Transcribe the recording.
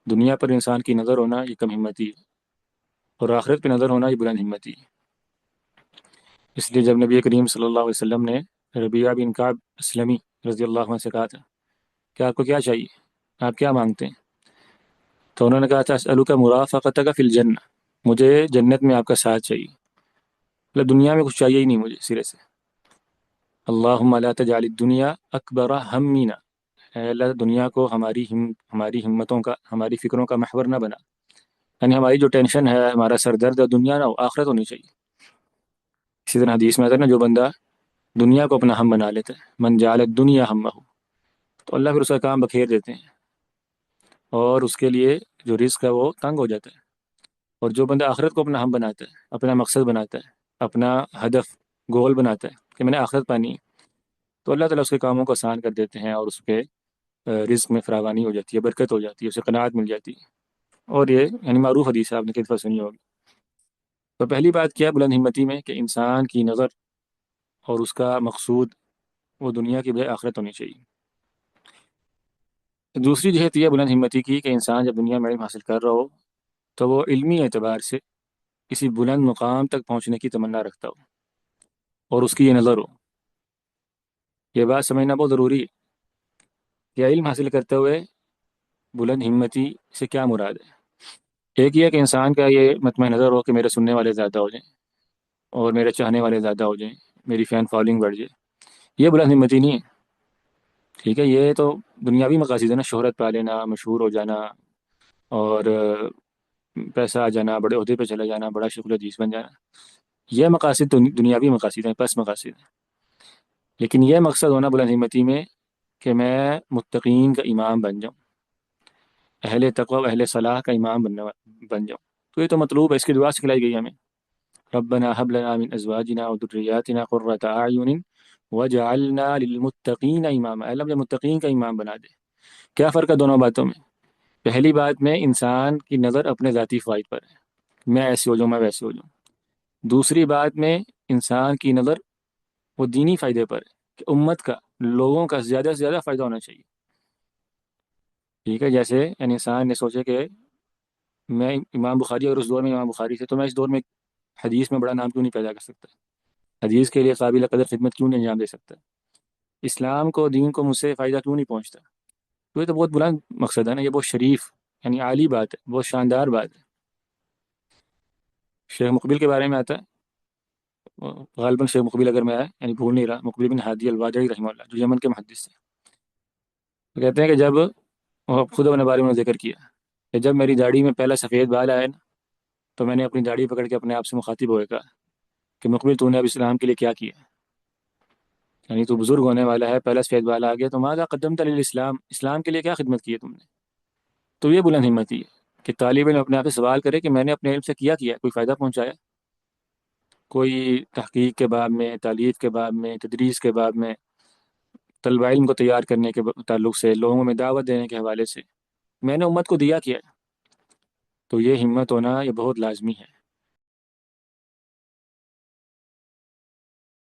دنیا پر انسان کی نظر ہونا یہ کم ہمتی ہے، اور آخرت پہ نظر ہونا یہ بلند ہمتی ہے۔ اس لیے جب نبی کریم صلی اللہ علیہ وسلم نے ربیعہ بن کعب اسلمی رضی اللہ عنہ سے کہا تھا کہ آپ کو کیا چاہیے، آپ کیا مانگتے ہیں، تو انہوں نے کہا تھا اسألک مرافقتک فی الجنہ، مجھے جنت میں آپ کا ساتھ چاہیے، مطلب دنیا میں کچھ چاہیے ہی نہیں مجھے سرے سے۔ اللہم لا تجعل الدنیا اکبر ہمنا، اے اللہ دنیا کو ہماری ہمتوں کا، ہماری فکروں کا محور نہ بنا، یعنی ہماری جو ٹینشن ہے، ہمارا سر درد ہے، دنیا نہ ہو، آخرت ہونی چاہیے۔ اسی طرح حدیث میں آتا ہے نا، جو بندہ دنیا کو اپنا ہم بنا لیتا ہے، من جعل الدنیا ہمہ، تو اللہ پھر اس کا کام بکھیر دیتے ہیں، اور اس کے لیے جو رزق ہے وہ تنگ ہو جاتا ہے۔ اور جو بندہ آخرت کو اپنا ہم بناتا ہے، اپنا مقصد بناتا ہے، اپنا ہدف، گول بناتا ہے کہ میں نے آخرت پانی ہے، تو اللہ تعالیٰ اس کے کاموں کو آسان کر دیتے ہیں، اور اس کے رزق میں فراوانی ہو جاتی ہے، برکت ہو جاتی ہے، اسے قناعت مل جاتی ہے۔ اور یہ یعنی معروف حدیث ہے، آپ نے کئی دفعہ سنی ہوگی۔ تو پہلی بات کیا بلند ہمتی میں، کہ انسان کی نظر اور اس کا مقصود وہ دنیا کی بجائے آخرت ہونی چاہیے۔ دوسری جہت یہ بلند ہمتی کی کہ انسان جب دنیا میں علم حاصل کر رہا ہو تو وہ علمی اعتبار سے کسی بلند مقام تک پہنچنے کی تمنا رکھتا ہو، اور اس کی یہ نظر ہو۔ یہ بات سمجھنا بہت ضروری ہے کہ علم حاصل کرتے ہوئے بلند ہمتی سے کیا مراد ہے۔ ایک یہ کہ انسان کا یہ مطمع نظر ہو کہ میرے سننے والے زیادہ ہو جائیں، اور میرے چاہنے والے زیادہ ہو جائیں، میری فین فالوئنگ بڑھ جائے، یہ بلند ہمتی نہیں ہے۔ ٹھیک ہے، یہ تو دنیاوی مقاصد ہے نا، شہرت پا لینا، مشہور ہو جانا، اور پیسہ آ جانا، بڑے عہدے پہ چلا جانا، بڑا شیخ الحدیث بن جانا، یہ مقاصد تو دنیاوی مقاصد ہیں، پس مقاصد ہیں۔ لیکن یہ مقصد ہونا بلند ہمتی میں کہ میں متقین کا امام بن جاؤں، اہل تقوی و اہل صلاح کا امام بن جاؤں، تو یہ تو مطلوب ہے، اس کی دعا سکھلائی گئی ہمیں، ربنا هب لنا من ازواجنا وذرياتنا قرة اعین وجعلنا للمتقین اماما، اللہ مجھے متقین کا امام بنا دے۔ کیا فرق ہے دونوں باتوں میں؟ پہلی بات میں انسان کی نظر اپنے ذاتی فوائد پر ہے، میں ایسے ہو جاؤں، میں ویسے ہو جاؤں۔ دوسری بات میں انسان کی نظر وہ دینی فائدے پر ہے کہ امت کا، لوگوں کا زیادہ سے زیادہ فائدہ ہونا چاہیے۔ ٹھیک ہے، جیسے یعنی انسان نے سوچے کہ میں امام بخاری، اور اس دور میں امام بخاری تھے، تو میں اس دور میں حدیث میں بڑا نام کیوں نہیں پیدا کر سکتا، حدیث کے لیے قابل قدر خدمت کیوں نہیں انجام دے سکتا، اسلام کو، دین کو مجھ سے فائدہ کیوں نہیں پہنچتا۔ تو یہ تو بہت بلند مقصد ہے نا، یہ بہت شریف یعنی عالی بات ہے، بہت شاندار بات ہے۔ شیخ مقبل کے بارے میں آتا ہے، غالباً شیخ مقبل اگر میں آیا یعنی بھول نہیں رہا، مقبل بن ہادی الوادعی رحمہ اللہ، جو یمن کے محدث ہیں، وہ کہتے ہیں کہ جب وہ خود اپنے بارے میں ذکر کیا کہ جب میری داڑھی میں پہلا سفید بال آیا نا، تو میں نے اپنی داڑھی پکڑ کے اپنے آپ سے مخاطب ہوئے کہا کہ مقبل تو نے اب اسلام کے لیے کیا کیا، یعنی تو بزرگ ہونے والا ہے، پہلا سفید بال آ گیا، تو ماذا قدمت للاسلام، اسلام کے لیے کیا خدمت کی ہے تم نے۔ تو یہ بلند ہمتی ہے کہ طالب علم اپنے آپ سے سوال کرے کہ میں نے اپنے علم سے کیا کوئی فائدہ پہنچایا، کوئی تحقیق کے باب میں، تالیف کے باب میں، تدریس کے باب میں، طلبہ علم کو تیار کرنے کے تعلق سے، لوگوں میں دعوت دینے کے حوالے سے میں نے امت کو دیا کیا ہے۔ تو یہ ہمت ہونا یہ بہت لازمی ہے۔